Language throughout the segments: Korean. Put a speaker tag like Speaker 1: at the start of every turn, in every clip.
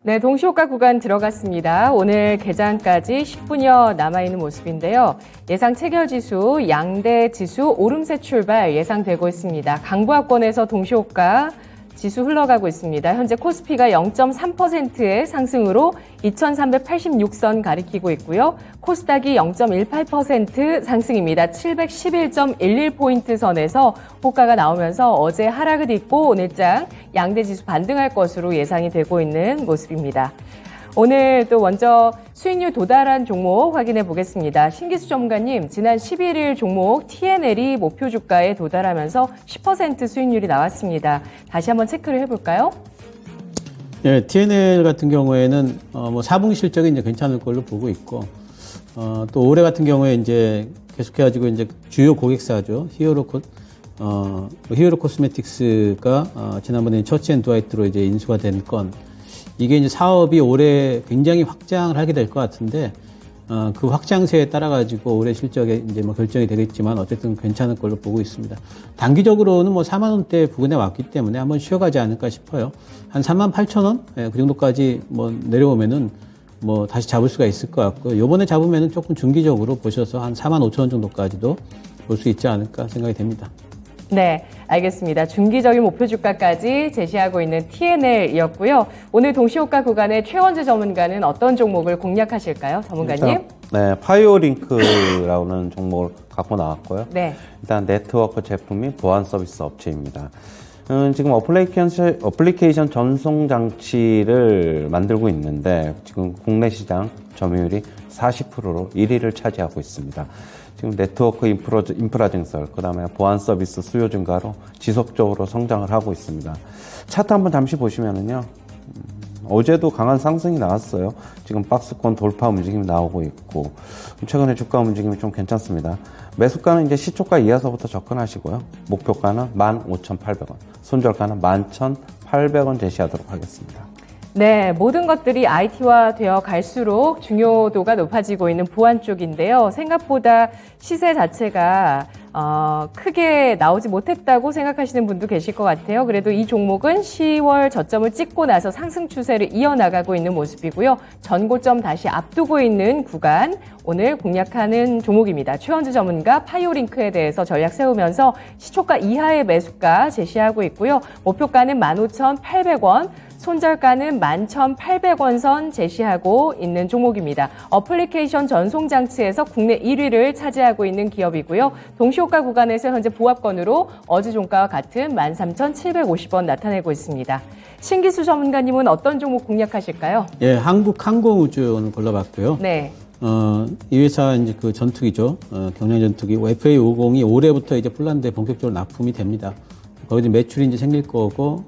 Speaker 1: 네, 동시호가 구간 들어갔습니다. 오늘 개장까지 10분여 남아있는 모습인데요. 예상 체결지수, 양대 지수 오름세 출발 예상되고 있습니다. 강부합권에서 동시호가 지수 흘러가고 있습니다. 현재 코스피가 0.3%의 상승으로 2386선 가리키고 있고요. 코스닥이 0.18% 상승입니다. 711.11포인트 선에서 호가가 나오면서 어제 하락을 딛고 오늘장 양대 지수 반등할 것으로 예상이 되고 있는 모습입니다. 오늘 또 먼저 수익률 도달한 종목 확인해 보겠습니다. 신기수 전문가님, 지난 11일 종목 TNL이 목표 주가에 도달하면서 10% 수익률이 나왔습니다. 다시 한번 체크를 해볼까요?
Speaker 2: 네, TNL 같은 경우에는 4분기 실적이 이제 괜찮을 걸로 보고 있고, 또 올해 같은 경우에 이제 계속해가지고 이제 주요 고객사죠. 히어로 코스메틱스가 지난번에 처치앤드와이트로 이제 인수가 된 건, 이게 이제 사업이 올해 굉장히 확장을 하게 될 것 같은데, 그 확장세에 따라가지고 올해 실적에 이제 결정이 되겠지만 어쨌든 괜찮을 걸로 보고 있습니다. 단기적으로는 4만원대 부근에 왔기 때문에 한번 쉬어가지 않을까 싶어요. 한 38,000원? 그 정도까지 내려오면은 다시 잡을 수가 있을 것 같고요. 요번에 잡으면은 조금 중기적으로 보셔서 한 45,000원 정도까지도 볼 수 있지 않을까 생각이 됩니다.
Speaker 1: 네, 알겠습니다. 중기적인 목표 주가까지 제시하고 있는 TNL이었고요. 오늘 동시호가 구간의 최원주 전문가는 어떤 종목을 공략하실까요, 전문가님?
Speaker 3: 일단, 네, 파이오링크라는 종목을 갖고 나왔고요.
Speaker 1: 네.
Speaker 3: 일단 네트워크 제품 및 보안 서비스 업체입니다. 지금 어플리케이션 전송 장치를 만들고 있는데 지금 국내 시장 점유율이 40%로 1위를 차지하고 있습니다. 지금 네트워크 인프라 증설, 그 다음에 보안 서비스 수요 증가로 지속적으로 성장을 하고 있습니다. 차트 한번 잠시 보시면은요, 어제도 강한 상승이 나왔어요. 지금 박스권 돌파 움직임이 나오고 있고, 최근에 주가 움직임이 좀 괜찮습니다. 매수가는 이제 시초가 이하서부터 접근하시고요. 목표가는 15,800원, 손절가는 11,800원 제시하도록 하겠습니다.
Speaker 1: 네, 모든 것들이 IT화 되어 갈수록 중요도가 높아지고 있는 보안 쪽인데요. 생각보다 시세 자체가 크게 나오지 못했다고 생각하시는 분도 계실 것 같아요. 그래도 이 종목은 10월 저점을 찍고 나서 상승 추세를 이어나가고 있는 모습이고요. 전고점 다시 앞두고 있는 구간, 오늘 공략하는 종목입니다. 최원주 전문가 파이오링크에 대해서 전략 세우면서 시초가 이하의 매수가 제시하고 있고요. 목표가는 15,800원, 손절가는 11,800원 선 제시하고 있는 종목입니다. 어플리케이션 전송 장치에서 국내 1위를 차지하고 있는 기업이고요. 동시호가 구간에서 현재 보합권으로 어제 종가와 같은 13,750원 나타내고 있습니다. 신기수 전문가님은 어떤 종목 공략하실까요?
Speaker 2: 예, 한국항공우주 오늘 골라봤고요.
Speaker 1: 네.
Speaker 2: 이 회사 이제 그 전투기죠. 경량 전투기 FA50이 올해부터 이제 폴란드에 본격적으로 납품이 됩니다. 거기서 매출이 이제 생길 거고,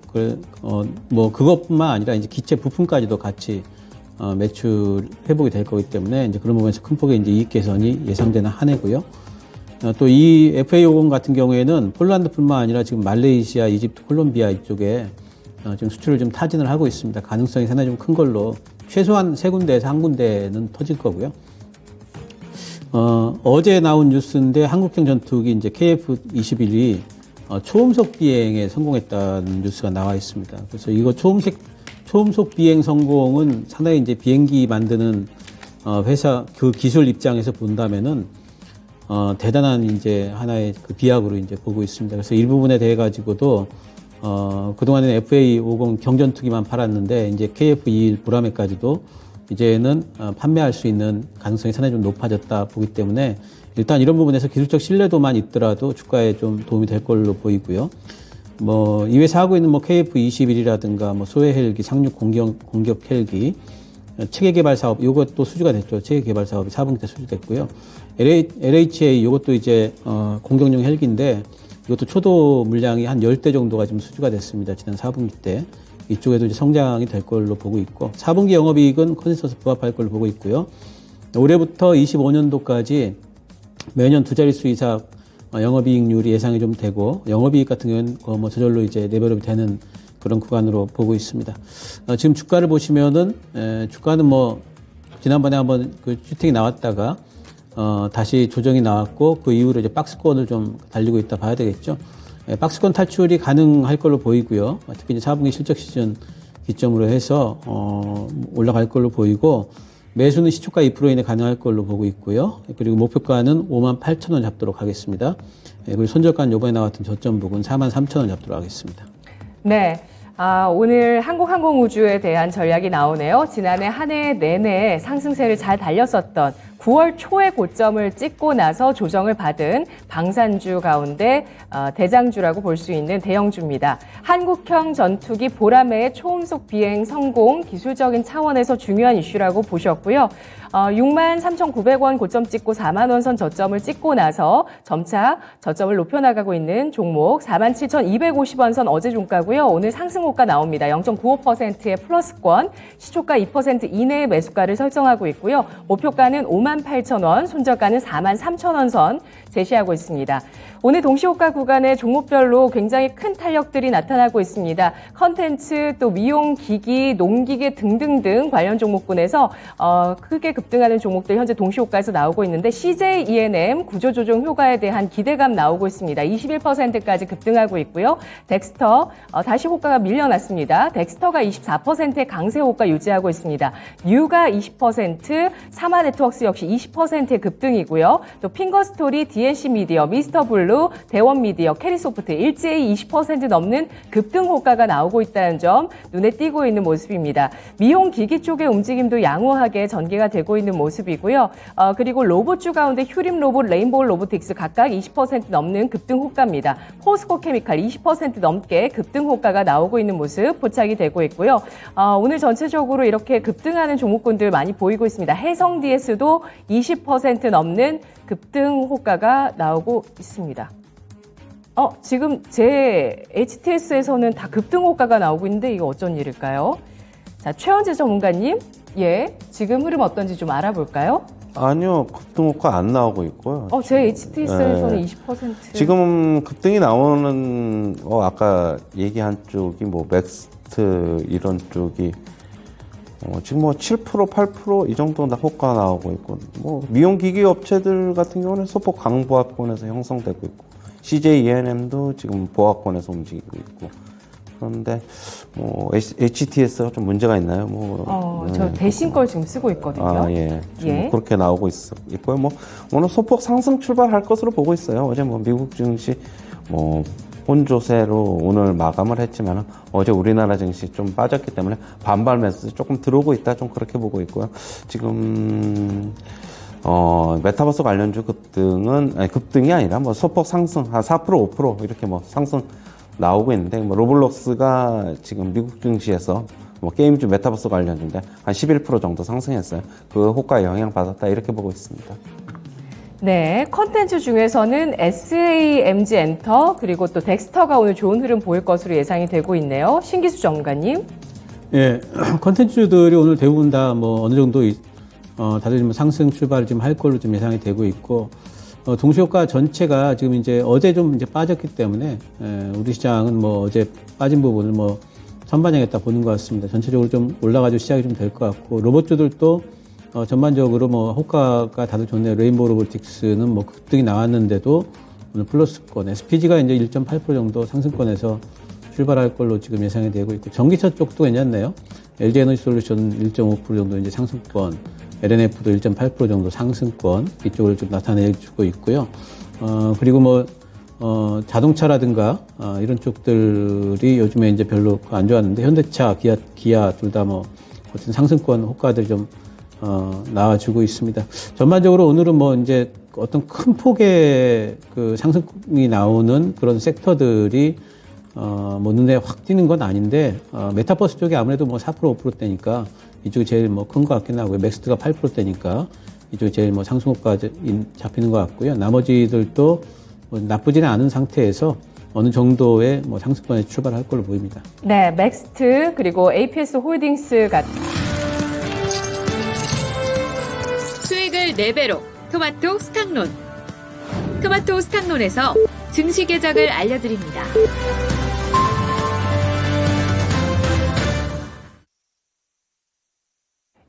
Speaker 2: 그것뿐만 아니라 이제 기체 부품까지도 같이, 매출 회복이 될 거기 때문에 이제 그런 부분에서 큰 폭의 이제 이익 개선이 예상되는 한 해고요. 또 이 FA50 같은 경우에는 폴란드뿐만 아니라 지금 말레이시아, 이집트, 콜롬비아 이쪽에 지금 수출을 좀 타진을 하고 있습니다. 가능성이 상당히 좀 큰 걸로 최소한 3군데에서 1군데는 터질 거고요. 어제 나온 뉴스인데 한국형 전투기 이제 KF-21이 초음속 비행에 성공했다는 뉴스가 나와 있습니다. 그래서 이거 초음속 비행 성공은 상당히 이제 비행기 만드는 회사 그 기술 입장에서 본다면은 대단한 이제 하나의 그 비약으로 이제 보고 있습니다. 그래서 이 부분에 대해 가지고도 그동안에는 FA50 경전투기만 팔았는데 이제 KF-21 보라매까지도 이제는 판매할 수 있는 가능성이 상당히 좀 높아졌다 보기 때문에 일단 이런 부분에서 기술적 신뢰도만 있더라도 주가에 좀 도움이 될 걸로 보이고요. 이 회사 하고 있는 KF-21이라든가 소해 헬기, 상륙 공격 헬기, 체계 개발 사업, 요것도 수주가 됐죠. 체계 개발 사업이 4분기 때 수주됐고요. LHA, 요것도 이제, 공격용 헬기인데, 이것도 초도 물량이 한 10대 정도가 지금 수주가 됐습니다. 지난 4분기 때. 이쪽에도 이제 성장이 될 걸로 보고 있고, 4분기 영업이익은 컨센서스 부합할 걸로 보고 있고요. 올해부터 25년도까지 매년 두 자릿수 이상 영업이익률이 예상이 좀 되고, 영업이익 같은 경우는 저절로 이제 레벨업이 되는 그런 구간으로 보고 있습니다. 지금 주가를 보시면은, 주가는 지난번에 한번 그 슈팅이 나왔다가, 다시 조정이 나왔고, 그 이후로 이제 박스권을 좀 달리고 있다 봐야 되겠죠. 박스권 탈출이 가능할 걸로 보이고요. 특히 이제 4분기 실적 시즌 기점으로 해서 올라갈 걸로 보이고 매수는 시초가 2% 이내 가능할 걸로 보고 있고요. 그리고 목표가는 58,000원 잡도록 하겠습니다. 그리고 손절가는 이번에 나왔던 저점 부근 43,000원 잡도록 하겠습니다.
Speaker 1: 네. 오늘 한국항공우주에 대한 전략이 나오네요. 지난해 한 해 내내 상승세를 잘 달렸었던 9월 초에 고점을 찍고 나서 조정을 받은 방산주 가운데 대장주라고 볼 수 있는 대형주입니다. 한국형 전투기 보라매의 초음속 비행 성공 기술적인 차원에서 중요한 이슈라고 보셨고요. 63,900원 고점 찍고 4만 원 선 저점을 찍고 나서 점차 저점을 높여나가고 있는 종목 47,250원 선 어제 종가고요. 오늘 상승호가 나옵니다. 0.95%의 플러스권, 시초가 2% 이내의 매수가를 설정하고 있고요. 목표가는 58,000원, 손절가는 43,000원 선 제시하고 있습니다. 오늘 동시호가 구간에 종목별로 굉장히 큰 탄력들이 나타나고 있습니다. 컨텐츠, 또 미용기기, 농기계 등등등 관련 종목군에서 크게 급등하는 종목들 현재 동시호가에서 나오고 있는데 CJ E&M 구조조정 효과에 대한 기대감 나오고 있습니다. 21%까지 급등하고 있고요. 덱스터 다시 호가가 밀려났습니다. 덱스터가 24%의 강세 호가 유지하고 있습니다. 뉴가 20%, 사마네트워크스 역시 20%의 급등이고요. 또 핑거스토리, DNC 미디어, 미스터블루, 대원미디어, 캐리소프트 일제히 20% 넘는 급등 호가가 나오고 있다는 점 눈에 띄고 있는 모습입니다. 미용기기 쪽의 움직임도 양호하게 전개가 되고 있는 모습이고요. 그리고 로봇주 가운데 휴림 로봇, 레인보우 로보틱스 각각 20% 넘는 급등 호가입니다. 포스코 케미칼 20% 넘게 급등 호가가 나오고 있는 모습 포착이 되고 있고요. 오늘 전체적으로 이렇게 급등하는 종목군들 많이 보이고 있습니다. 해성 DS도 20% 넘는 급등 호가가 나오고 있습니다. 지금 제 HTS에서는 다 급등 호가가 나오고 있는데 이거 어쩐 일일까요? 자, 최원재 전문가님, 지금 흐름 어떤지 좀 알아볼까요?
Speaker 3: 아니요, 급등 호가 안 나오고 있고요.
Speaker 1: 제 HTS에서는 20%.
Speaker 3: 지금 급등이 나오는, 아까 얘기한 쪽이 맥스트 이런 쪽이, 지금 7%, 8% 이 정도 호가 나오고 있고, 미용기기 업체들 같은 경우는 소폭 강보합권에서 형성되고 있고, CJ E&M도 지금 보합권에서 움직이고 있고, 그런데 HTS가 좀 문제가 있나요?
Speaker 1: 저 대신 걸 지금 쓰고 있거든요.
Speaker 3: 지금 그렇게 나오고 있고요. 오늘 소폭 상승 출발할 것으로 보고 있어요. 어제 미국 증시 혼조세로 오늘 마감을 했지만 어제 우리나라 증시 좀 빠졌기 때문에 반발 매수 조금 들어오고 있다, 좀 그렇게 보고 있고요. 지금 메타버스 관련주 급등이 아니라 소폭 상승 한 4%, 5% 이렇게 상승 나오고 있는데, 로블록스가 지금 미국 증시에서 게임주 메타버스 관련주인데 한 11% 정도 상승했어요. 그 호가에 영향 받았다, 이렇게 보고 있습니다.
Speaker 1: 네, 컨텐츠 중에서는 SAMG 엔터 그리고 또 덱스터가 오늘 좋은 흐름 보일 것으로 예상이 되고 있네요. 신기수 전문가님.
Speaker 2: 예, 컨텐츠들이 오늘 대부분 다 어느 정도 다들 좀 상승 출발을 좀 할 걸로 좀 예상이 되고 있고, 동시효과 전체가 지금 이제 어제 좀 빠졌기 때문에, 우리 시장은 어제 빠진 부분을 선반영했다 보는 것 같습니다. 전체적으로 좀 올라가지고 시작이 좀 될 것 같고, 로봇주들도 전반적으로 호가가 다들 좋네요. 레인보우 로보틱스는 급등이 나왔는데도 오늘 플러스권, SPG가 이제 1.8% 정도 상승권에서 출발할 걸로 지금 예상이 되고 있고, 전기차 쪽도 괜찮네요. LG 에너지 솔루션 1.5% 정도 이제 상승권, LNF도 1.8% 정도 상승권, 이쪽을 좀 나타내주고 있고요. 그리고 자동차라든가, 이런 쪽들이 요즘에 이제 별로 안 좋았는데, 현대차, 기아 둘 다 어떤 상승권 호가들이 좀, 나와주고 있습니다. 전반적으로 오늘은 이제 어떤 큰 폭의 상승이 나오는 그런 섹터들이 눈에 확 띄는 건 아닌데, 메타버스 쪽이 아무래도 4%, 5%대니까 이쪽이 제일 큰 것 같긴 하고요. 맥스트가 8%대니까 이쪽이 제일 상승호가 잡히는 것 같고요. 나머지들도 나쁘지는 않은 상태에서 어느 정도의 상승권에 출발할 걸로 보입니다.
Speaker 1: 네, 맥스트 그리고 APS 홀딩스 같은
Speaker 4: 수익을 4배로 토마토 스탁론. 토마토 스탁론에서 증시 계작을 알려드립니다.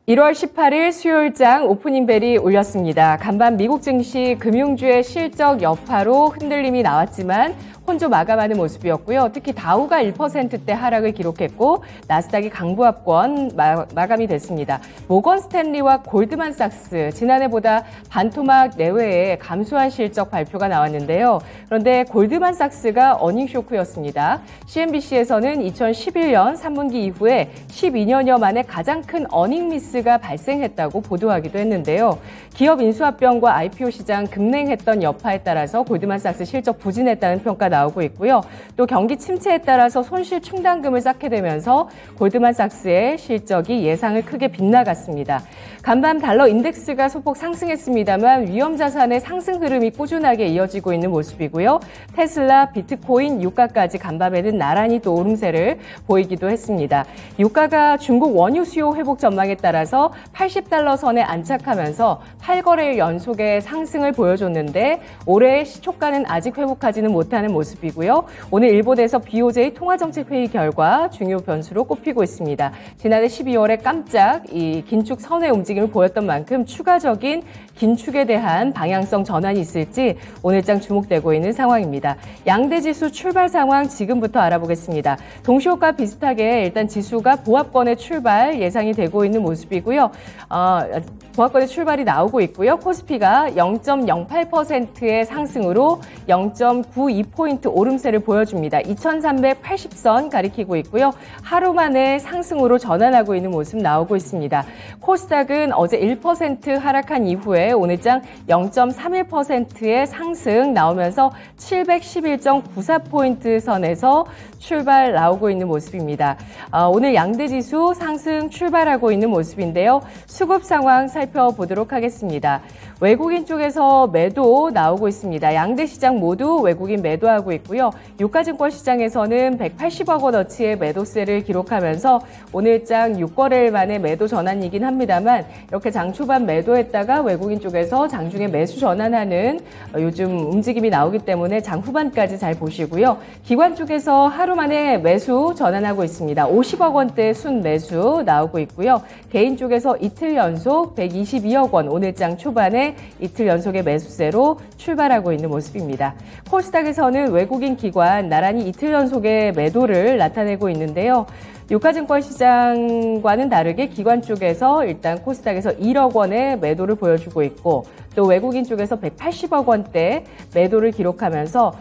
Speaker 1: 1월 18일 수요일장 오프닝 벨이 울렸습니다. 간밤 미국 증시 금융주의 실적 여파로 흔들림이 나왔지만 혼조 마감하는 모습이었고요. 특히 다우가 1%대 하락을 기록했고 나스닥이 강보합권 마감이 됐습니다. 모건 스탠리와 골드만삭스 지난해보다 반토막 내외에 감소한 실적 발표가 나왔는데요. 그런데 골드만삭스가 어닝 쇼크였습니다. CNBC에서는 2011년 3분기 이후에 12년여 만에 가장 큰 어닝 미스가 발생했다고 보도하기도 했는데요. 기업 인수합병과 IPO 시장 급냉했던 여파에 따라서 골드만삭스 실적 부진했다는 평가 나오고 있고요. 또 경기 침체에 따라서 손실 충당금을 쌓게 되면서 골드만삭스의 실적이 예상을 크게 빗나갔습니다. 간밤 달러 인덱스가 소폭 상승했습니다만 위험 자산의 상승 흐름이 꾸준하게 이어지고 있는 모습이고요. 테슬라, 비트코인, 유가까지 간밤에는 나란히 또 오름세를 보이기도 했습니다. 유가가 중국 원유 수요 회복 전망에 따라서 80달러 선에 안착하면서 8거래일 연속의 상승을 보여줬는데 올해의 시초가는 아직 회복하지는 못하는 모습이고요. 오늘 일본에서 BOJ 통화정책회의 결과 중요 변수로 꼽히고 있습니다. 지난해 12월에 깜짝 이 긴축 선회 움직임을 보였던 만큼 추가적인 긴축에 대한 방향성 전환이 있을지 오늘장 주목되고 있는 상황입니다. 양대 지수 출발 상황 지금부터 알아보겠습니다. 동시호가 비슷하게 일단 지수가 보합권의 출발 예상이 되고 있는 모습이고요. 보합권의 출발이 나오고 있고요. 코스피가 0.08%의 상승으로 0.92포인트 오름세를 보여줍니다. 2380선 가리키고 있고요. 하루 만에 상승으로 전환하고 있는 모습 나오고 있습니다. 코스닥은 어제 1% 하락한 이후에 오늘장 0.31%의 상승 나오면서 711.94포인트 선에서 출발 나오고 있는 모습입니다. 오늘 양대지수 상승 출발하고 있는 모습인데요. 수급 상황 살펴보도록 하겠습니다. 외국인 쪽에서 매도 나오고 있습니다. 양대 시장 모두 외국인 매도하고 있고요. 유가증권 시장에서는 180억 원어치의 매도세를 기록하면서 오늘장 6거래일 만에 매도 전환이긴 합니다만 이렇게 장 초반 매도했다가 외국인 쪽에서 장중에 매수 전환하는 요즘 움직임이 나오기 때문에 장 후반까지 잘 보시고요. 기관 쪽에서 하루 만에 매수 전환하고 있습니다. 50억 원대 순 매수 나오고 있고요. 개인 쪽에서 이틀 연속 122억 원 오늘장 초반에 이틀 연속의 매수세로 출발하고 있는 모습입니다. 코스닥에서는 외국인 기관 나란히 이틀 연속의 매도를 나타내고 있는데요. 유가증권 시장과는 다르게 기관 쪽에서 일단 코스닥에서 1억 원의 매도를 보여주고 있고 또 외국인 쪽에서 180억 원대 매도를 기록하면서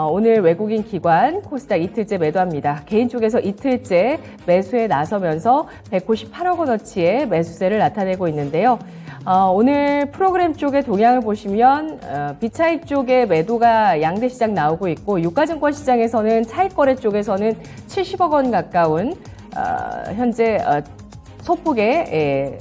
Speaker 1: 오늘 외국인 기관 코스닥 이틀째 매도합니다. 개인 쪽에서 이틀째 매수에 나서면서 198억 원어치의 매수세를 나타내고 있는데요. 오늘 프로그램 쪽의 동향을 보시면 비차익 쪽의 매도가 양대 시장 나오고 있고 유가증권 시장에서는 차익 거래 쪽에서는 70억 원 가까운 현재 소폭의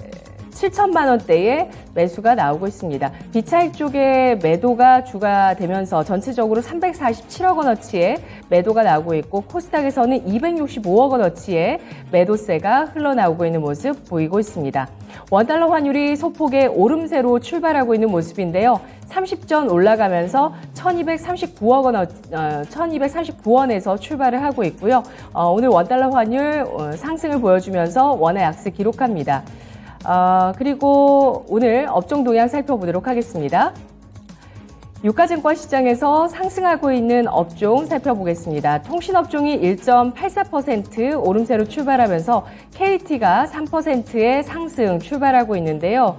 Speaker 1: 7천만 원대의 매수가 나오고 있습니다. 비차익 쪽의 매도가 주가 되면서 전체적으로 347억 원어치의 매도가 나오고 있고 코스닥에서는 265억 원어치의 매도세가 흘러나오고 있는 모습 보이고 있습니다. 원달러 환율이 소폭의 오름세로 출발하고 있는 모습인데요. 30전 올라가면서 1239원에서 출발을 하고 있고요. 오늘 원달러 환율 상승을 보여주면서 원화 약세 기록합니다. 그리고 오늘 업종 동향 살펴보도록 하겠습니다. 유가증권 시장에서 상승하고 있는 업종 살펴보겠습니다. 통신업종이 1.84% 오름세로 출발하면서 KT가 3%의 상승 출발하고 있는데요.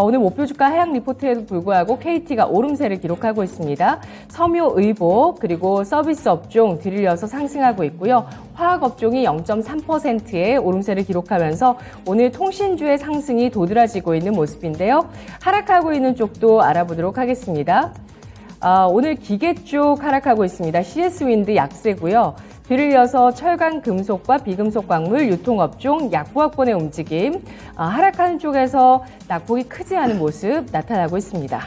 Speaker 1: 오늘 목표주가 하향 리포트에도 불구하고 KT가 오름세를 기록하고 있습니다. 섬유의복 그리고 서비스 업종 들이려서 상승하고 있고요. 화학업종이 0.3%의 오름세를 기록하면서 오늘 통신주의 상승이 도드라지고 있는 모습인데요. 하락하고 있는 쪽도 알아보도록 하겠습니다. 오늘 기계 쪽 하락하고 있습니다. CS윈드 약세고요. 뒤를 이어서 철강, 금속과 비금속 광물, 유통업종, 약부업권의 움직임, 하락하는 쪽에서 낙폭이 크지 않은 모습 나타나고 있습니다.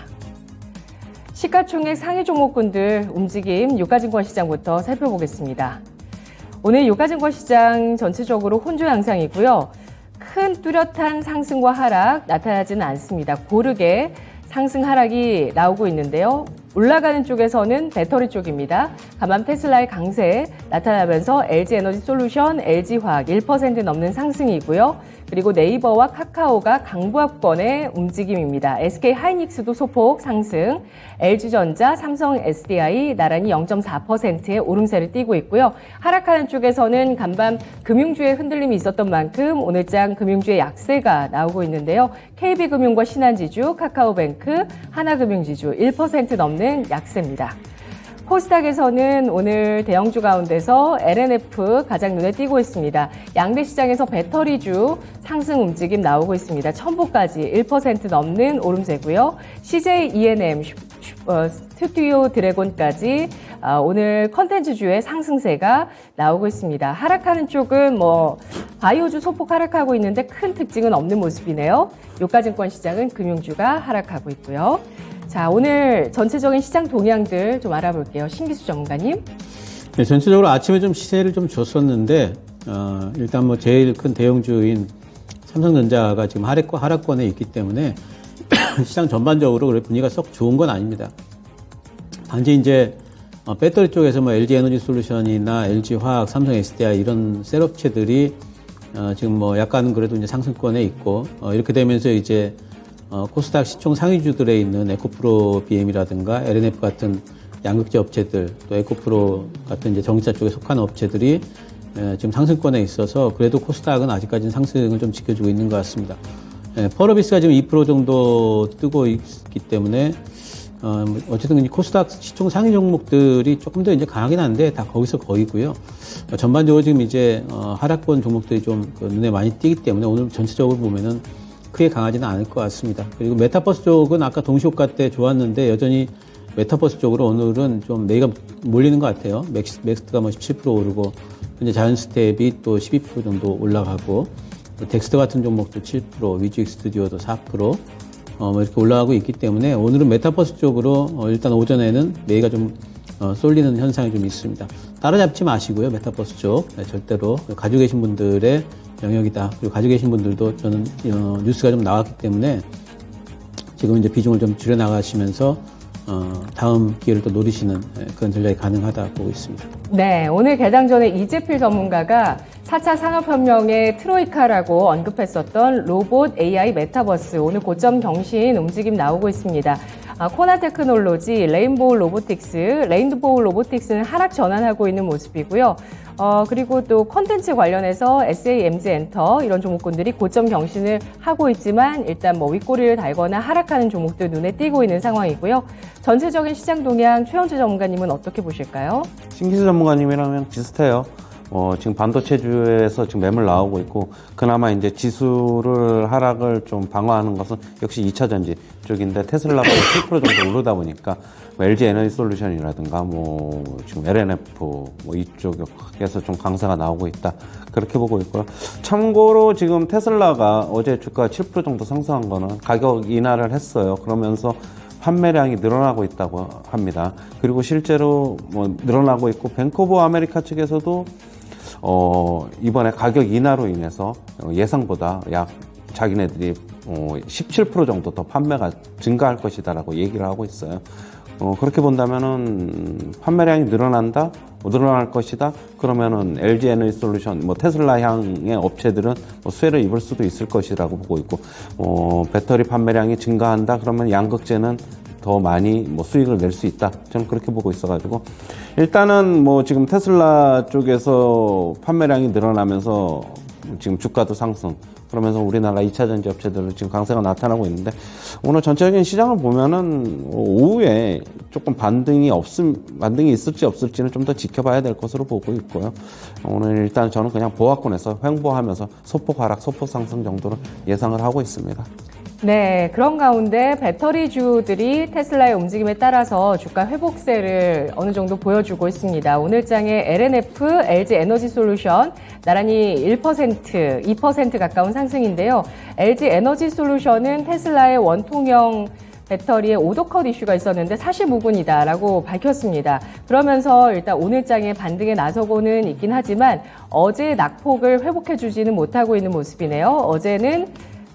Speaker 1: 시가총액 상위 종목군들 움직임 유가증권 시장부터 살펴보겠습니다. 오늘 유가증권 시장 전체적으로 혼조 양상이고요. 큰 뚜렷한 상승과 하락 나타나지는 않습니다. 고르게 상승 하락이 나오고 있는데요. 올라가는 쪽에서는 배터리 쪽입니다. 다만 테슬라의 강세 나타나면서 LG에너지솔루션, LG화학 1% 넘는 상승이고요. 그리고 네이버와 카카오가 강보합권의 움직임입니다. SK하이닉스도 소폭 상승, LG전자, 삼성 SDI 나란히 0.4%의 오름세를 띠고 있고요. 하락하는 쪽에서는 간밤 금융주의 흔들림이 있었던 만큼 오늘장 금융주의 약세가 나오고 있는데요. KB금융과 신한지주, 카카오뱅크, 하나금융지주 1% 넘는 약세입니다. 코스닥에서는 오늘 대형주 가운데서 LNF 가장 눈에 띄고 있습니다. 양대 시장에서 배터리주 상승 움직임 나오고 있습니다. 첨보까지 1% 넘는 오름세고요. CJ ENM, 스튜디오 드래곤까지 오늘 컨텐츠주의 상승세가 나오고 있습니다. 하락하는 쪽은 바이오주 소폭 하락하고 있는데 큰 특징은 없는 모습이네요. 유가증권 시장은 금융주가 하락하고 있고요. 자, 오늘 전체적인 시장 동향들 좀 알아볼게요. 신기수 전문가님.
Speaker 2: 네, 전체적으로 아침에 좀 시세를 좀 줬었는데, 일단 제일 큰 대형주인 삼성전자가 지금 하락권에 있기 때문에 시장 전반적으로 그래 분위기가 썩 좋은 건 아닙니다. 단지 이제 배터리 쪽에서 LG에너지솔루션이나 LG화학, 삼성 SDI 이런 셀업체들이 지금 약간 그래도 이제 상승권에 있고, 이렇게 되면서 이제 코스닥 시총 상위주들에 있는 에코프로 BM이라든가 LNF 같은 양극재 업체들, 또 에코프로 같은 이제 전기차 쪽에 속한 업체들이 지금 상승권에 있어서 그래도 코스닥은 아직까지는 상승을 좀 지켜주고 있는 것 같습니다. 펄어비스가 지금 2% 정도 뜨고 있기 때문에 어쨌든 코스닥 시총 상위 종목들이 조금 더 이제 강하긴 한데 다 거기서 거이고요. 전반적으로 지금 이제 하락권 종목들이 좀 눈에 많이 띄기 때문에 오늘 전체적으로 보면은 크게 강하지는 않을 것 같습니다. 그리고 메타버스 쪽은 아까 동시효과 때 좋았는데 여전히 메타버스 쪽으로 오늘은 좀 매기가 몰리는 것 같아요. 맥스트가 17% 오르고 현재 자연스텝이 또 12% 정도 올라가고 또 덱스터 같은 종목도 7%, 위즈익 스튜디오도 4% 이렇게 올라가고 있기 때문에 오늘은 메타버스 쪽으로 일단 오전에는 매기가 좀 쏠리는 현상이 좀 있습니다. 따라잡지 마시고요. 메타버스 쪽 절대로 가지고 계신 분들의 영역이다. 그리고 가지고 계신 분들도 저는 뉴스가 좀 나왔기 때문에 지금 이제 비중을 좀 줄여 나가시면서 다음 기회를 또 노리시는 그런 전략이 가능하다 보고 있습니다.
Speaker 1: 네, 오늘 개장 전에 이재필 전문가가 4차 산업혁명의 트로이카라고 언급했었던 로봇, AI, 메타버스 오늘 고점 경신 움직임 나오고 있습니다. 코나테크놀로지, 레인보우 로보틱스는 하락 전환하고 있는 모습이고요. 그리고 또 콘텐츠 관련해서 SAMZ엔터 이런 종목군들이 고점 경신을 하고 있지만 일단 윗꼬리를 달거나 하락하는 종목들 눈에 띄고 있는 상황이고요. 전체적인 시장 동향 최원주 전문가님은 어떻게 보실까요?
Speaker 3: 신기수 전문가님이라면 비슷해요. 지금 반도체주에서 지금 매물 나오고 있고, 그나마 이제 지수를 하락을 좀 방어하는 것은 역시 2차 전지 쪽인데, 테슬라가 7% 정도 오르다 보니까, LG 에너지 솔루션이라든가, 지금 LNF, 이쪽에서 좀 강세가 나오고 있다. 그렇게 보고 있고요. 참고로 지금 테슬라가 어제 주가 7% 정도 상승한 거는 가격 인하를 했어요. 그러면서 판매량이 늘어나고 있다고 합니다. 그리고 실제로 늘어나고 있고, 뱅크 오브 아메리카 측에서도 이번에 가격 인하로 인해서 예상보다 약 자기네들이 17% 정도 더 판매가 증가할 것이다라고 얘기를 하고 있어요. 그렇게 본다면은 판매량이 늘어날 것이다. 그러면은 LG 에너지 솔루션, 테슬라 향의 업체들은 수혜를 입을 수도 있을 것이라고 보고 있고, 배터리 판매량이 증가한다. 그러면 양극재는 더 많이 수익을 낼 수 있다. 저는 그렇게 보고 있어가지고, 일단은 지금 테슬라 쪽에서 판매량이 늘어나면서 지금 주가도 상승, 그러면서 우리나라 2차 전지 업체들은 지금 강세가 나타나고 있는데, 오늘 전체적인 시장을 보면은 오후에 조금 반등이 있을지 없을지는 좀 더 지켜봐야 될 것으로 보고 있고요. 오늘 일단 저는 그냥 보합권에서 횡보하면서 소폭 하락, 소폭 상승 정도로 예상을 하고 있습니다.
Speaker 1: 네, 그런 가운데 배터리주들이 테슬라의 움직임에 따라서 주가 회복세를 어느 정도 보여주고 있습니다. 오늘장의 LNF, LG 에너지 솔루션 나란히 1%, 2% 가까운 상승인데요. LG 에너지 솔루션은 테슬라의 원통형 배터리에 오더컷 이슈가 있었는데 사실무근이다라고 밝혔습니다. 그러면서 일단 오늘장의 반등에 나서고는 있긴 하지만 어제 낙폭을 회복해주지는 못하고 있는 모습이네요. 어제는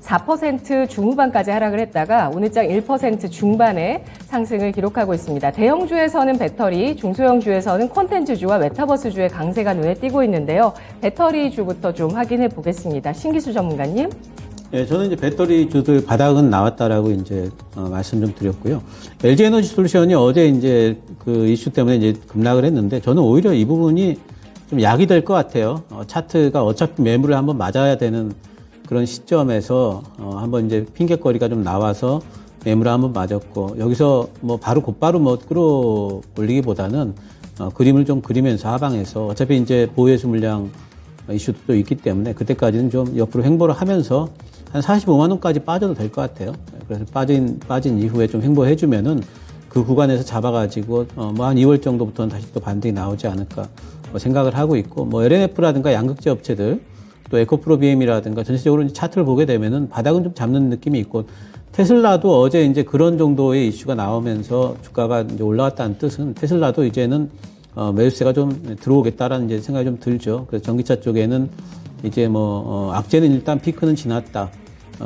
Speaker 1: 4% 중후반까지 하락을 했다가 오늘장 1% 중반의 상승을 기록하고 있습니다. 대형주에서는 배터리, 중소형주에서는 콘텐츠주와 메타버스주의 강세가 눈에 띄고 있는데요. 배터리주부터 좀 확인해 보겠습니다. 신기수 전문가님.
Speaker 2: 예, 저는 이제 배터리 주들 바닥은 나왔다라고 이제 말씀 좀 드렸고요. LG 에너지 솔루션이 어제 이제 그 이슈 때문에 이제 급락을 했는데 저는 오히려 이 부분이 좀 약이 될 것 같아요. 차트가 어차피 매물을 한번 맞아야 되는 그런 시점에서 한번 이제 핑계거리가 좀 나와서 매물을 한번 맞았고 여기서 뭐 바로 곧바로 뭐 끌어올리기보다는 그림을 좀 그리면서 하방에서 어차피 이제 보유해수 물량 이슈도 또 있기 때문에 그때까지는 좀 옆으로 횡보를 하면서 한 45만 원까지 빠져도 될 것 같아요. 그래서 빠진 이후에 좀 횡보해주면은 그 구간에서 잡아가지고 뭐 한 2월 정도부터는 다시 또 반등이 나오지 않을까 뭐 생각을 하고 있고 뭐 LNF라든가 양극재 업체들 또 에코프로 BM이라든가 전체적으로 이제 차트를 보게 되면은 바닥은 좀 잡는 느낌이 있고 테슬라도 어제 이제 그런 정도의 이슈가 나오면서 주가가 이제 올라왔다는 뜻은 테슬라도 이제는 매수세가 좀 들어오겠다라는 이제 생각이 좀 들죠. 그래서 전기차 쪽에는 이제 악재는 일단 피크는 지났다.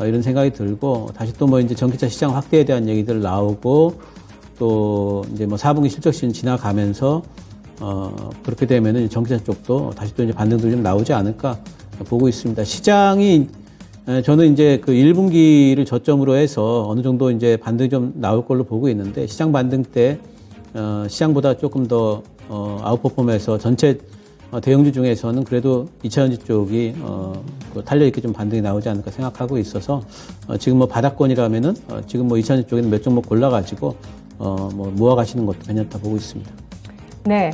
Speaker 2: 이런 생각이 들고, 다시 또 뭐 이제 전기차 시장 확대에 대한 얘기들 나오고, 또 이제 뭐 4분기 실적 시즌 지나가면서, 그렇게 되면은 전기차 쪽도 다시 또 이제 반등도 좀 나오지 않을까 보고 있습니다. 시장이, 저는 이제 그 1분기를 저점으로 해서 어느 정도 이제 반등이 좀 나올 걸로 보고 있는데, 시장 반등 때, 시장보다 조금 더, 아웃퍼폼해서 전체 대형주 중에서는 그래도 2차전지 쪽이 탄력있게 좀 반등이 나오지 않을까 생각하고 있어서 지금 뭐 바닥권이라면은 지금 뭐 2차전지 쪽에는 몇 종목 골라가지고 뭐 모아가시는 것도 괜찮다 보고 있습니다.
Speaker 1: 네.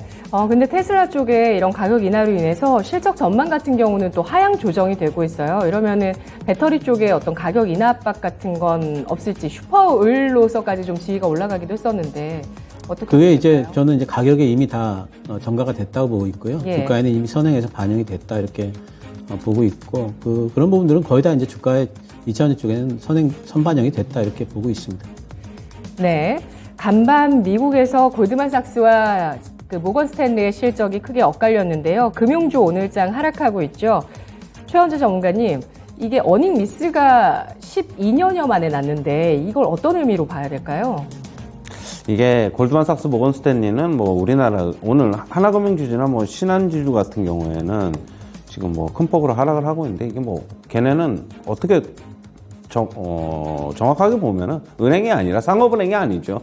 Speaker 1: 근데 테슬라 쪽에 이런 가격 인하로 인해서 실적 전망 같은 경우는 또 하향 조정이 되고 있어요. 이러면은 배터리 쪽에 어떤 가격 인하 압박 같은 건 없을지 슈퍼을로서까지 좀 지위가 올라가기도 했었는데 어떻게
Speaker 2: 그게 이제
Speaker 1: 보실까요?
Speaker 2: 저는 이제 가격에 이미 다 전가가 됐다고 보고 있고요.
Speaker 1: 예.
Speaker 2: 주가에는 이미 선행해서 반영이 됐다 이렇게 보고 있고 그런 부분들은 거의 다 이제 주가의 2차전지 쪽에는 선반영이 됐다 이렇게 보고 있습니다.
Speaker 1: 네. 간밤 미국에서 골드만삭스와 그 모건 스탠리의 실적이 크게 엇갈렸는데요. 금융주 오늘장 하락하고 있죠. 최원재 전문가님, 이게 어닝 미스가 12년여 만에 났는데 이걸 어떤 의미로 봐야 될까요?
Speaker 3: 이게 골드만삭스 모건 스탠리는 뭐 우리나라 오늘 하나금융주주나 뭐 신한지주 같은 경우에는 지금 뭐 큰 폭으로 하락을 하고 있는데 이게 뭐 걔네는 어떻게 정확하게 보면은 은행이 아니라 상업은행이 아니죠.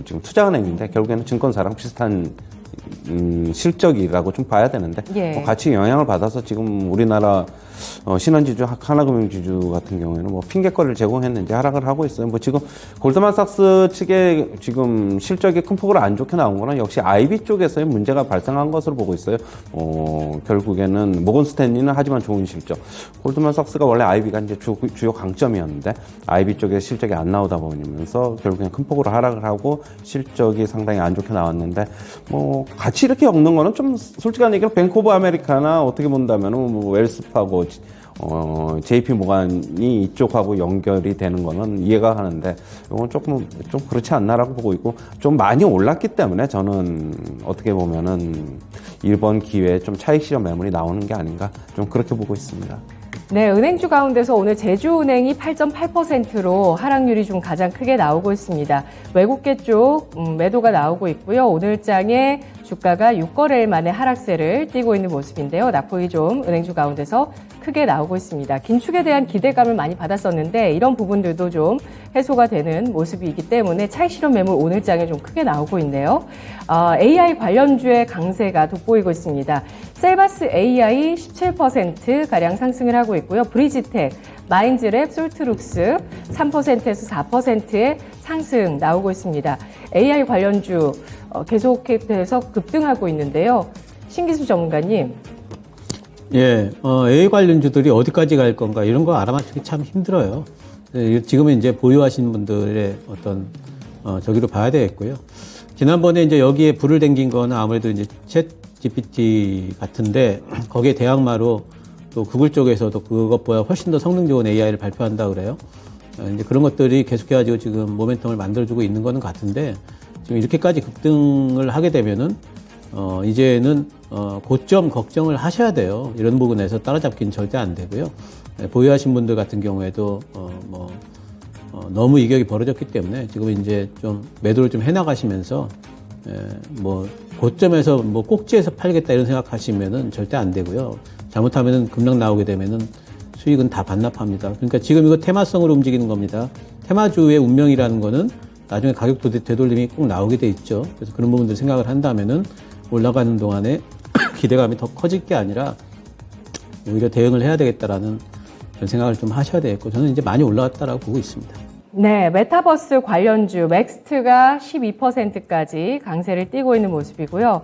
Speaker 3: 지금 투자은행인데 결국에는 증권사랑 비슷한 실적이라고 좀 봐야 되는데
Speaker 1: 예.
Speaker 3: 같이 영향을 받아서 지금 우리나라 신한지주, 하나금융지주 같은 경우에는 뭐 핑계거리를 제공했는지 하락을 하고 있어요. 뭐 지금 골드만삭스 측에 지금 실적이 큰 폭으로 안 좋게 나온 거는 역시 IB 쪽에서의 문제가 발생한 것으로 보고 있어요. 결국에는 모건 스탠리는 하지만 좋은 실적. 골드만삭스가 원래 IB가 이제 주요 강점이었는데 IB 쪽에 실적이 안 나오다 보면서 결국엔 큰 폭으로 하락을 하고 실적이 상당히 안 좋게 나왔는데 뭐 같이 이렇게 엮는 거는 좀 솔직한 얘기로 뱅크 오브 아메리카나 어떻게 본다면은 뭐 웰스파고 JP 모간이 이쪽하고 연결이 되는 거는 이해가 가는데 이건 조금 좀 그렇지 않나라고 보고 있고 좀 많이 올랐기 때문에 저는 어떻게 보면은 이번 기회에 좀 차익 실현 매물이 나오는 게 아닌가 좀 그렇게 보고 있습니다.
Speaker 1: 네, 은행주 가운데서 오늘 제주은행이 8.8%로 하락률이 좀 가장 크게 나오고 있습니다. 외국계 쪽 매도가 나오고 있고요. 오늘장에 주가가 6거래일 만에 하락세를 띠고 있는 모습인데요. 낙폭이 좀 은행주 가운데서 크게 나오고 있습니다. 긴축에 대한 기대감을 많이 받았었는데 이런 부분들도 좀 해소가 되는 모습이기 때문에 차익 실현 매물 오늘장에 좀 크게 나오고 있네요. AI 관련주의 강세가 돋보이고 있습니다. 셀바스 AI 17%가량 상승을 하고 있고요. 브리지텍, 마인즈랩, 솔트룩스 3%에서 4%의 상승 나오고 있습니다. AI 관련주 계속해서 급등하고 있는데요. 신기수 전문가님.
Speaker 2: 예, AI 관련주들이 어디까지 갈 건가 이런 거 알아맞히기 참 힘들어요. 지금은 이제 보유하시는 분들의 어떤 저기로 봐야 되겠고요. 지난번에 이제 여기에 불을 댕긴 거는 아무래도 이제 챗 GPT 같은데 거기에 대항마로 또 구글 쪽에서도 그것보다 훨씬 더 성능 좋은 AI를 발표한다 그래요. 이제 그런 것들이 계속해가지고 지금 모멘텀을 만들어주고 있는 거는 같은데 지금 이렇게까지 급등을 하게 되면은 이제는 고점 걱정을 하셔야 돼요. 이런 부분에서 따라잡기는 절대 안 되고요. 보유하신 분들 같은 경우에도 너무 이격이 벌어졌기 때문에 지금 이제 좀 매도를 좀 해나가시면서 뭐 고점에서 뭐 꼭지에서 팔겠다 이런 생각하시면은 절대 안 되고요. 잘못하면은 급락 나오게 되면은 수익은 다 반납합니다. 그러니까 지금 이거 테마성으로 움직이는 겁니다. 테마주의 운명이라는 거는 나중에 가격 되돌림이 꼭 나오게 돼 있죠. 그래서 그런 부분들 생각을 한다면은 올라가는 동안에 기대감이 더 커질 게 아니라 오히려 대응을 해야 되겠다라는 그런 생각을 좀 하셔야 되겠고, 저는 이제 많이 올라갔다라고 보고 있습니다.
Speaker 1: 네, 메타버스 관련주 맥스트가 12%까지 강세를 띠고 있는 모습이고요.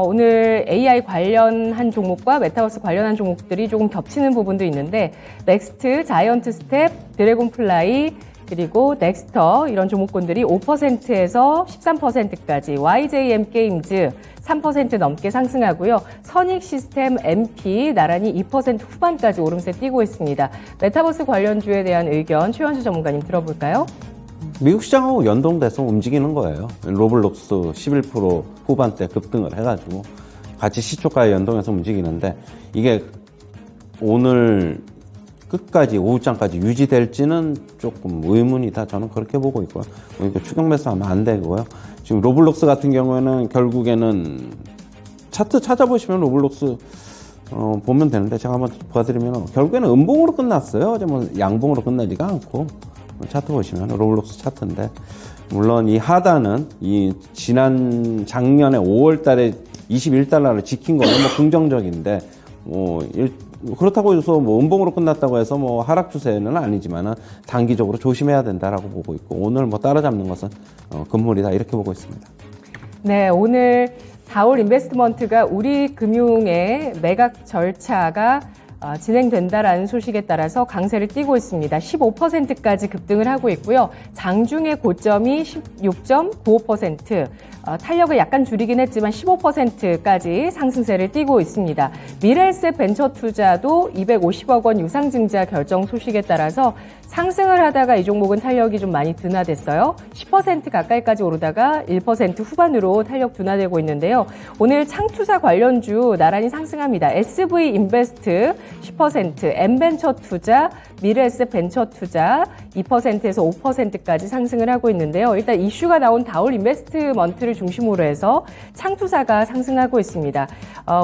Speaker 1: 오늘 AI 관련한 종목과 메타버스 관련한 종목들이 조금 겹치는 부분도 있는데, 넥스트, 자이언트 스텝, 드래곤플라이, 그리고 넥스터 이런 종목군들이 5%에서 13%까지, YJM 게임즈 3% 넘게 상승하고요. 선익 시스템, MP 나란히 2% 후반까지 오름세 띄고 있습니다. 메타버스 관련주에 대한 의견 최현수 전문가님 들어볼까요?
Speaker 3: 미국 시장하고 연동돼서 움직이는 거예요. 로블록스 11% 후반대 급등을 해가지고 같이 시초가에 연동해서 움직이는데, 이게 오늘 끝까지 오후장까지 유지될지는 조금 의문이다. 저는 그렇게 보고 있고요. 그러니까 추격 매수하면 안 되고요. 지금 로블록스 같은 경우에는 결국에는 차트 찾아보시면 로블록스 보면 되는데, 제가 한번 보여드리면 결국에는 음봉으로 끝났어요. 어제 뭐 양봉으로 끝나지가 않고, 차트 보시면 로블록스 차트인데, 물론 이 하단은 이 작년에 5월 달에 21달러를 지킨 거는 뭐 긍정적인데, 그렇다고 해서 뭐 음봉으로 끝났다고 해서 뭐 하락 추세는 아니지만은 단기적으로 조심해야 된다라고 보고 있고, 오늘 뭐 따라잡는 것은 금물이다 이렇게 보고 있습니다.
Speaker 1: 네, 오늘 다올 인베스트먼트가 우리 금융의 매각 절차가 진행된다라는 소식에 따라서 강세를 띠고 있습니다. 15%까지 급등을 하고 있고요. 장중의 고점이 16.95%, 탄력을 약간 줄이긴 했지만 15%까지 상승세를 띠고 있습니다. 미래에셋 벤처투자도 250억 원 유상증자 결정 소식에 따라서 상승을 하다가 이 종목은 탄력이 좀 많이 둔화됐어요. 10% 가까이까지 오르다가 1% 후반으로 탄력 둔화되고 있는데요. 오늘 창투사 관련주 나란히 상승합니다. SV 인베스트 10%, M벤처 투자, 미래에셋 벤처 투자 2%에서 5%까지 상승을 하고 있는데요. 일단 이슈가 나온 다올 인베스트먼트를 중심으로 해서 창투사가 상승하고 있습니다.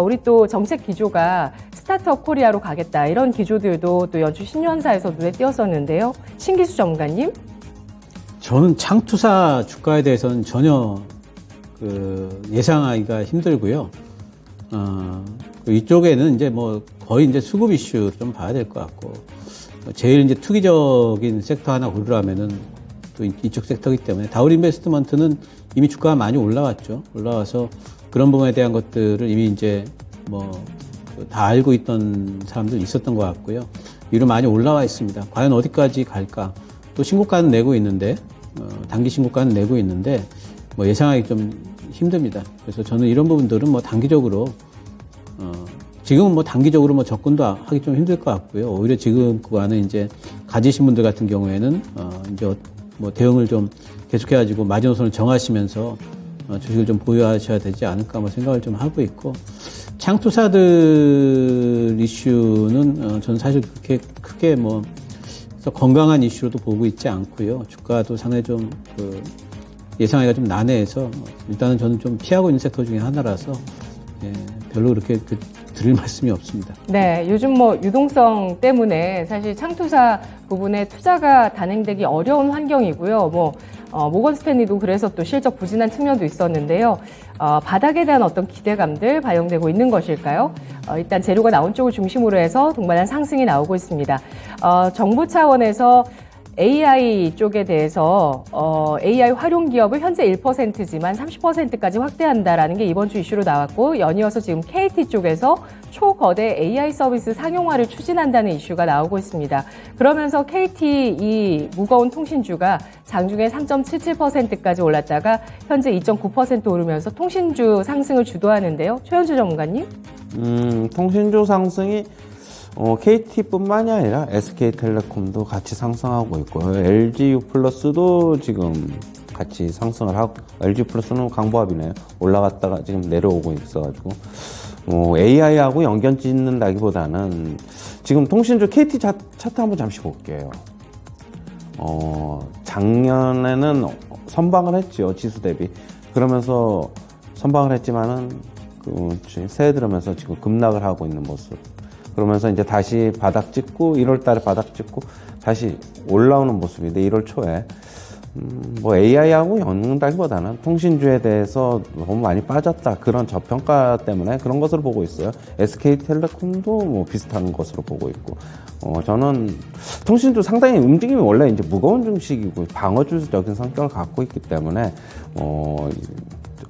Speaker 1: 우리 또 정책 기조가 스타트업 코리아로 가겠다, 이런 기조들도 또 연초 신년사에서 눈에 띄었었는데요. 신기수 전문가님.
Speaker 2: 저는 창투사 주가에 대해서는 전혀 예상하기가 힘들고요. 이쪽에는 이제 뭐 거의 이제 수급 이슈 좀 봐야 될 것 같고, 제일 이제 투기적인 섹터 하나 고르라면은 또 이쪽 섹터이기 때문에, 다올 인베스트먼트는 이미 주가가 많이 올라왔죠. 올라와서 그런 부분에 대한 것들을 이미 이제 뭐 다 알고 있던 사람들 있었던 것 같고요. 위로 많이 올라와 있습니다. 과연 어디까지 갈까? 또 신고가는 내고 있는데, 단기 신고가는 내고 있는데, 뭐 예상하기 좀 힘듭니다. 그래서 저는 이런 부분들은 뭐 단기적으로, 지금은 뭐 단기적으로 뭐 접근도 하기 좀 힘들 것 같고요. 오히려 지금 구간은 이제 가지신 분들 같은 경우에는, 이제 뭐 대응을 좀 계속해가지고 마지노선을 정하시면서 주식을 좀 보유하셔야 되지 않을까 뭐 생각을 좀 하고 있고, 창투사들 이슈는 저는 사실 그렇게 크게 뭐 건강한 이슈로도 보고 있지 않고요. 주가도 상당히 좀 예상하기가 좀 난해해서 일단은 저는 좀 피하고 있는 섹터 중에 하나라서 별로 그렇게 드릴 말씀이 없습니다.
Speaker 1: 네, 요즘 뭐 유동성 때문에 사실 창투사 부분에 투자가 단행되기 어려운 환경이고요. 모건 스탠리도 그래서 또 실적 부진한 측면도 있었는데요. 바닥에 대한 어떤 기대감들 반영되고 있는 것일까요? 일단 재료가 나온 쪽을 중심으로 해서 동반한 상승이 나오고 있습니다. 정부 차원에서 AI 쪽에 대해서 AI 활용 기업을 현재 1%지만 30%까지 확대한다라는 게 이번 주 이슈로 나왔고, 연이어서 지금 KT 쪽에서 초거대 AI 서비스 상용화를 추진한다는 이슈가 나오고 있습니다. 그러면서 KT 이 무거운 통신주가 장중에 3.77%까지 올랐다가 현재 2.9% 오르면서 통신주 상승을 주도하는데요. 최현주 전문가님.
Speaker 3: 통신주 상승이 KT뿐만이 아니라 SK텔레콤도 같이 상승하고 있고요. LGU 플러스도 지금 같이 상승을 하고 LG 플러스는 강보합이네요. 올라갔다가 지금 내려오고 있어가지고 AI하고 연결 짓는다기보다는 지금 통신주 KT 차트 한번 잠시 볼게요. 작년에는 선방을 했죠, 지수 대비. 그러면서 선방을 했지만은 새해 들어면서 지금 급락을 하고 있는 모습. 그러면서 이제 다시 바닥 찍고 1월 달에 바닥 찍고 다시 올라오는 모습인데 1월 초에 AI하고 엮는다기보다는 통신주에 대해서 너무 많이 빠졌다. 그런 저평가 때문에 그런 것으로 보고 있어요. SK텔레콤도 비슷한 것으로 보고 있고. 저는 통신주 상당히 움직임이 원래 이제 무거운 증식이고 방어주적인 성격을 갖고 있기 때문에,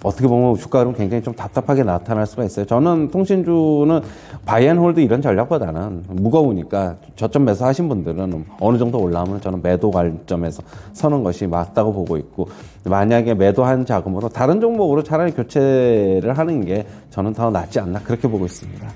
Speaker 3: 어떻게 보면 주가는 굉장히 좀 답답하게 나타날 수가 있어요. 저는 통신주는 바이앤홀드 이런 전략보다는 무거우니까 저점 매수하신 분들은 어느 정도 올라오면 저는 매도 관점에서 서는 것이 맞다고 보고 있고, 만약에 매도한 자금으로 다른 종목으로 차라리 교체를 하는 게 저는 더 낫지 않나 그렇게 보고 있습니다.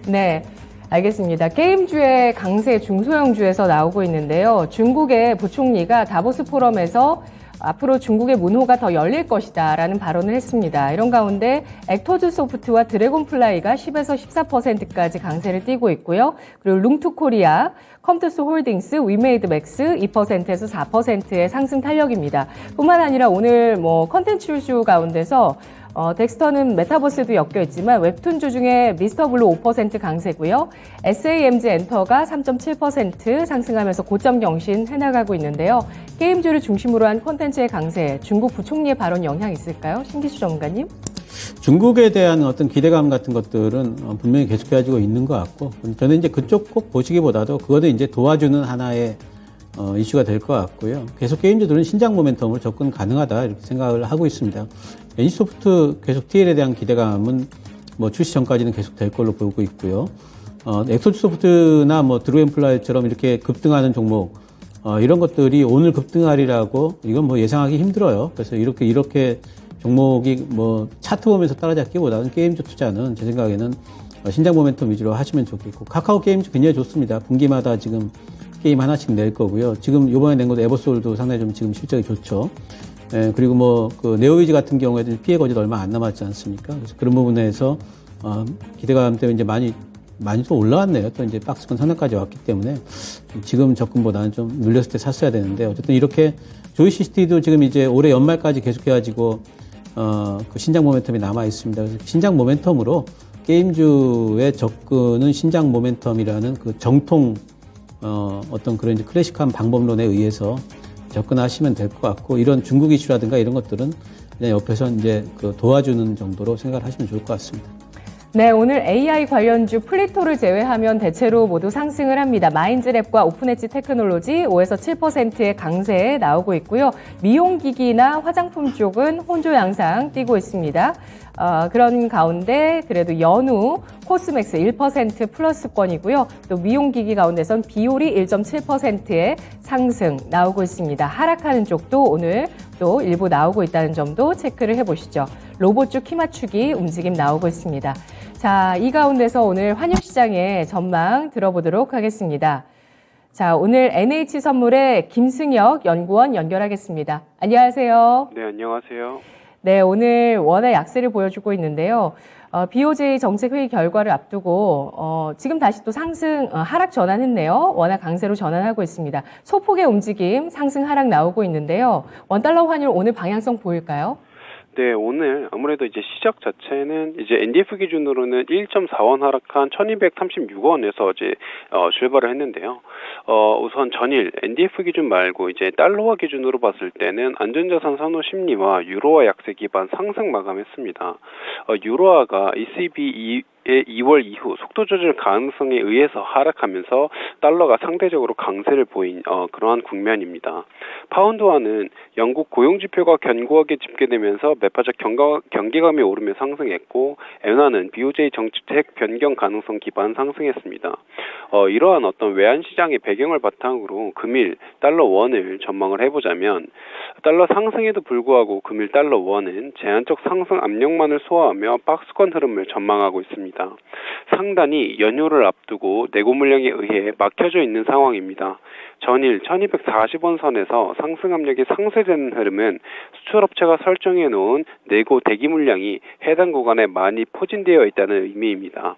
Speaker 1: 네. 알겠습니다. 게임주의 강세 중소형주에서 나오고 있는데요. 중국의 부총리가 다보스 포럼에서 앞으로 중국의 문호가 더 열릴 것이다 라는 발언을 했습니다. 이런 가운데 액터즈 소프트와 드래곤플라이가 10에서 14%까지 강세를 띠고 있고요. 그리고 룽투코리아, 컴투스 홀딩스, 위메이드 맥스 2%에서 4%의 상승 탄력입니다. 뿐만 아니라 오늘 컨텐츠주 가운데서 덱스터는 메타버스도 엮여 있지만 웹툰주 중에 미스터블루 5% 강세고요. SAMG 엔터가 3.7% 상승하면서 고점 경신 해나가고 있는데요. 게임주를 중심으로 한 콘텐츠의 강세, 중국 부총리의 발언 영향 있을까요? 신기수 전문가님?
Speaker 2: 중국에 대한 어떤 기대감 같은 것들은 분명히 계속해가지고 있는 것 같고, 저는 이제 그쪽 꼭 보시기보다도 그거는 이제 도와주는 하나의 이슈가 될 것 같고요. 계속 게임주들은 신작 모멘텀으로 접근 가능하다 이렇게 생각을 하고 있습니다. NC소프트 계속 TL에 대한 기대감은 출시 전까지는 계속 될 걸로 보고 있고요. 엑소즈 소프트나 드루앤플라이처럼 이렇게 급등하는 종목, 이런 것들이 오늘 급등하리라고 이건 예상하기 힘들어요. 그래서 이렇게 종목이 차트 보면서 따라잡기보다는 게임주 투자는 제 생각에는 신작 모멘텀 위주로 하시면 좋겠고, 카카오 게임주 굉장히 좋습니다. 분기마다 지금 게임 하나씩 낼 거고요. 지금 요번에 낸 것도 에버솔도 상당히 좀 지금 실적이 좋죠. 그리고 네오위즈 같은 경우에도 피해 거짓 얼마 안 남았지 않습니까? 그래서 그런 부분에서 기대감 때문에 이제 많이 또 올라왔네요. 또 이제 박스권 상단까지 왔기 때문에 지금 접근보다는 좀 눌렸을 때 샀어야 되는데, 어쨌든 이렇게 조이시티도 지금 이제 올해 연말까지 계속해가지고 그 신작 모멘텀이 남아 있습니다. 그래서 신작 모멘텀으로 게임주의 접근은 신작 모멘텀이라는 그 정통 어떤 그런 이제 클래식한 방법론에 의해서 접근하시면 될 것 같고, 이런 중국 이슈라든가 이런 것들은 그냥 옆에서 이제 도와주는 정도로 생각을 하시면 좋을 것 같습니다.
Speaker 1: 네, 오늘 AI 관련주 플리토를 제외하면 대체로 모두 상승을 합니다. 마인즈랩과 오픈엣지 테크놀로지 5에서 7%의 강세에 나오고 있고요. 미용기기나 화장품 쪽은 혼조 양상 띄고 있습니다. 그런 가운데 그래도 연우, 코스맥스 1% 플러스권이고요. 또 미용기기 가운데선 비올이 1.7%의 상승 나오고 있습니다. 하락하는 쪽도 오늘 또 일부 나오고 있다는 점도 체크를 해보시죠. 로봇주 키 맞추기 움직임 나오고 있습니다. 자, 이 가운데서 오늘 환율시장의 전망 들어보도록 하겠습니다. 자, 오늘 NH선물의 김승혁 연구원 연결하겠습니다. 안녕하세요.
Speaker 5: 네, 안녕하세요.
Speaker 1: 네, 오늘 원화 약세를 보여주고 있는데요. BOJ 정책회의 결과를 앞두고 지금 다시 또 하락 전환했네요. 원화 강세로 전환하고 있습니다. 소폭의 움직임, 상승 하락 나오고 있는데요. 원달러 환율 오늘 방향성 보일까요?
Speaker 5: 네, 오늘 아무래도 이제 시작 자체는 이제 NDF 기준으로는 1.4원 하락한 1236원에서 이제 출발을 했는데요. 우선 전일 NDF 기준 말고 이제 달러화 기준으로 봤을 때는 안전자산 선호 심리와 유로화 약세 기반 상승 마감했습니다. 유로화가 ECB 2월 이후 속도 조절 가능성에 의해서 하락하면서 달러가 상대적으로 강세를 보인 그러한 국면입니다. 파운드화는 영국 고용지표가 견고하게 집계되면서 매파적 경계감이 오르며 상승했고, 엔화는 BOJ 정책 변경 가능성 기반 상승했습니다. 이러한 어떤 외환시장의 배경을 바탕으로 금일 달러 원을 전망을 해보자면, 달러 상승에도 불구하고 금일 달러 원은 제한적 상승 압력만을 소화하며 박스권 흐름을 전망하고 있습니다. 있습니다. 상단이 연휴를 앞두고 내고 물량에 의해 막혀져 있는 상황입니다. 전일 1240원 선에서 상승 압력이 상쇄되는 흐름은 수출업체가 설정해 놓은 내고 대기 물량이 해당 구간에 많이 포진되어 있다는 의미입니다.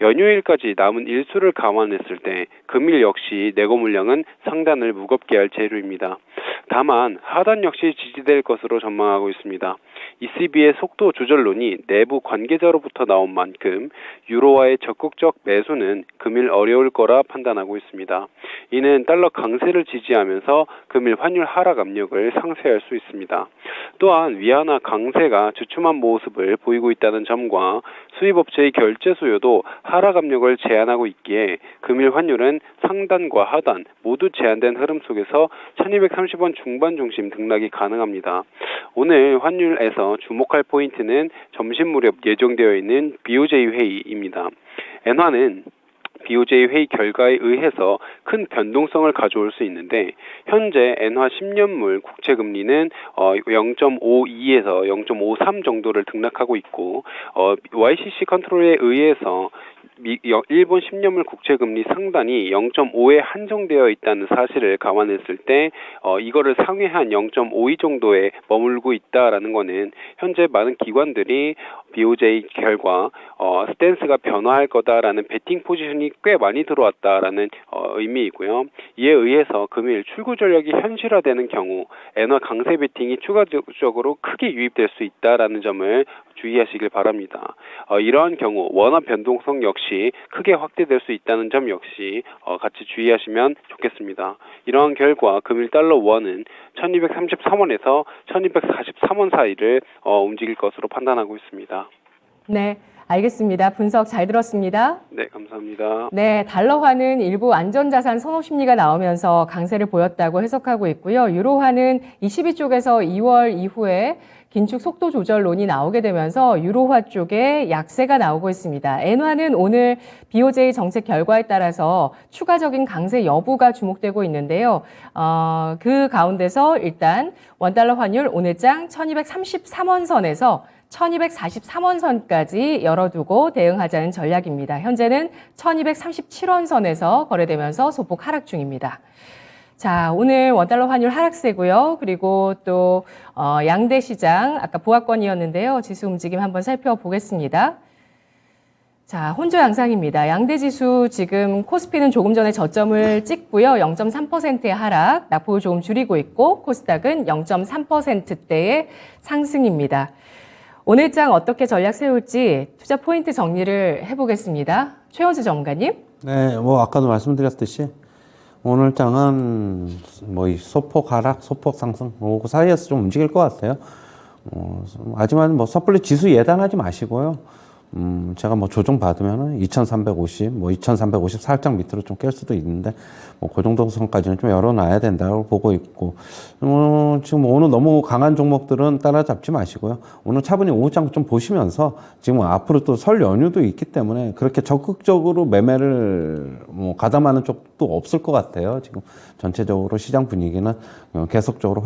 Speaker 5: 연휴일까지 남은 일수를 감안했을 때 금일 역시 내고 물량은 상단을 무겁게 할 재료입니다. 다만 하단 역시 지지될 것으로 전망하고 있습니다. ECB의 속도 조절론이 내부 관계자로부터 나온 만큼 유로화의 적극적 매수는 금일 어려울 거라 판단하고 있습니다. 이는 달러 강세를 지지하면서 금일 환율 하락 압력을 상쇄할 수 있습니다. 또한 위안화 강세가 주춤한 모습을 보이고 있다는 점과 수입업체의 결제 수요도 하락 압력을 제한하고 있기에 금일 환율은 상단과 하단 모두 제한된 흐름 속에서 1230원 중반 중심 등락이 가능합니다. 오늘 환율에서 주목할 포인트는 점심 무렵 예정되어 있는 BOJ 회의입니다. 엔화는 BOJ 회의 결과에 의해서 큰 변동성을 가져올 수 있는데 현재 엔화 10년물 국채금리는 0.52에서 0.53 정도를 등락하고 있고 YCC 컨트롤에 의해서 일본 10년물 국채금리 상단이 0.5에 한정되어 있다는 사실을 감안했을 때 이거를 상회한 0.52 정도에 머물고 있다라는 것은 현재 많은 기관들이 BOJ 결과 스탠스가 변화할 거다라는 베팅 포지션이 꽤 많이 들어왔다라는 의미이고요. 이에 의해서 금일 출구 전략이 현실화되는 경우 엔화 강세 베팅이 추가적으로 크게 유입될 수 있다라는 점을 주의하시길 바랍니다. 이러한 경우 원화 변동성 역시 크게 확대될 수 있다는 점 역시 같이 주의하시면 좋겠습니다. 이러한 결과 금일 달러 원은 1233원에서 1243원 사이를 움직일 것으로 판단하고 있습니다.
Speaker 1: 네, 알겠습니다. 분석 잘 들었습니다.
Speaker 5: 네, 감사합니다.
Speaker 1: 네, 달러화는 일부 안전자산 선호 심리가 나오면서 강세를 보였다고 해석하고 있고요. 유로화는 22쪽에서 2월 이후에 긴축 속도 조절론이 나오게 되면서 유로화 쪽에 약세가 나오고 있습니다. 엔화는 오늘 BOJ 정책 결과에 따라서 추가적인 강세 여부가 주목되고 있는데요. 그 가운데서 일단 원달러 환율 오늘장 1233원 선에서 1243원 선까지 열어두고 대응하자는 전략입니다. 현재는 1237원 선에서 거래되면서 소폭 하락 중입니다. 자, 오늘 원달러 환율 하락세고요. 그리고 또 양대 시장 아까 보합권이었는데요. 지수 움직임 한번 살펴보겠습니다. 자, 혼조 양상입니다. 양대 지수 지금 코스피는 조금 전에 저점을 찍고요. 0.3%의 하락, 낙폭을 조금 줄이고 있고 코스닥은 0.3%대의 상승입니다. 오늘장 어떻게 전략 세울지 투자 포인트 정리를 해보겠습니다. 최원수 전문가님.
Speaker 3: 네, 아까도 말씀드렸듯이 오늘 장은 이 소폭 하락, 소폭 상승, 그 사이에서 좀 움직일 것 같아요. 하지만 섣불리 지수 예단하지 마시고요. 제가 조정 받으면은 2350, 2350 살짝 밑으로 좀 깰 수도 있는데, 그 정도 선까지는 좀 열어놔야 된다고 보고 있고, 지금 오늘 너무 강한 종목들은 따라잡지 마시고요. 오늘 차분히 오후장 좀 보시면서, 지금 앞으로 또 설 연휴도 있기 때문에 그렇게 적극적으로 매매를 가담하는 쪽도 없을 것 같아요. 지금 전체적으로 시장 분위기는 계속적으로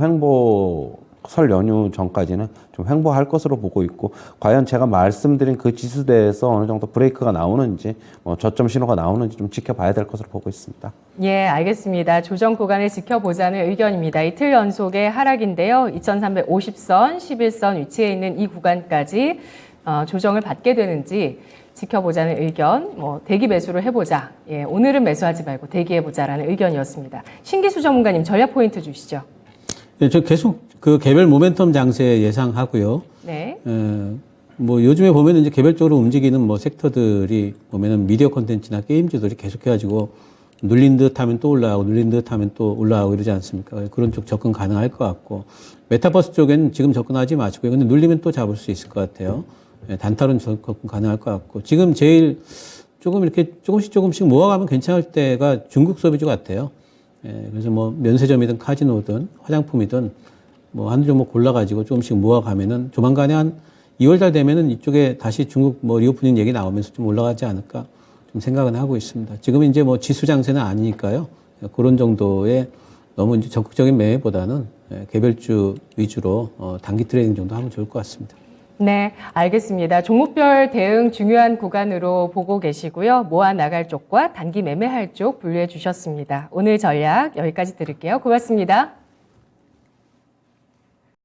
Speaker 3: 설 연휴 전까지는 좀 횡보할 것으로 보고 있고, 과연 제가 말씀드린 그 지수대에서 어느 정도 브레이크가 나오는지, 저점 신호가 나오는지 좀 지켜봐야 될 것으로 보고 있습니다.
Speaker 1: 예, 알겠습니다. 조정 구간을 지켜보자는 의견입니다. 이틀 연속의 하락인데요. 2350선, 11선 위치에 있는 이 구간까지 조정을 받게 되는지 지켜보자는 의견, 대기 매수를 해보자. 예, 오늘은 매수하지 말고 대기해보자라는 의견이었습니다. 신기수 전문가님 전략 포인트 주시죠.
Speaker 2: 네, 저 계속 그 개별 모멘텀 장세 예상하고요.
Speaker 1: 네.
Speaker 2: 요즘에 보면은 이제 개별적으로 움직이는 섹터들이 보면은 미디어 콘텐츠나 게임주들이 계속해가지고 눌린 듯 하면 또 올라가고 눌린 듯 하면 또 올라가고 이러지 않습니까? 그런 쪽 접근 가능할 것 같고, 메타버스 쪽에는 지금 접근하지 마시고요. 근데 눌리면 또 잡을 수 있을 것 같아요. 단타로는 접근 가능할 것 같고, 지금 제일 조금 이렇게 조금씩 모아가면 괜찮을 때가 중국 소비주 같아요. 그래서 면세점이든 카지노든 화장품이든 한두 종목 골라가지고 조금씩 모아가면은 조만간에 한 2월달 되면은 이쪽에 다시 중국 리오프닝 얘기 나오면서 좀 올라가지 않을까 좀 생각은 하고 있습니다. 지금은 이제 지수 장세는 아니니까요. 그런 정도의 너무 이제 적극적인 매매보다는 개별주 위주로 단기 트레이딩 정도 하면 좋을 것 같습니다.
Speaker 1: 네, 알겠습니다. 종목별 대응 중요한 구간으로 보고 계시고요. 모아 나갈 쪽과 단기 매매할 쪽 분류해 주셨습니다. 오늘 전략 여기까지 들을게요. 고맙습니다.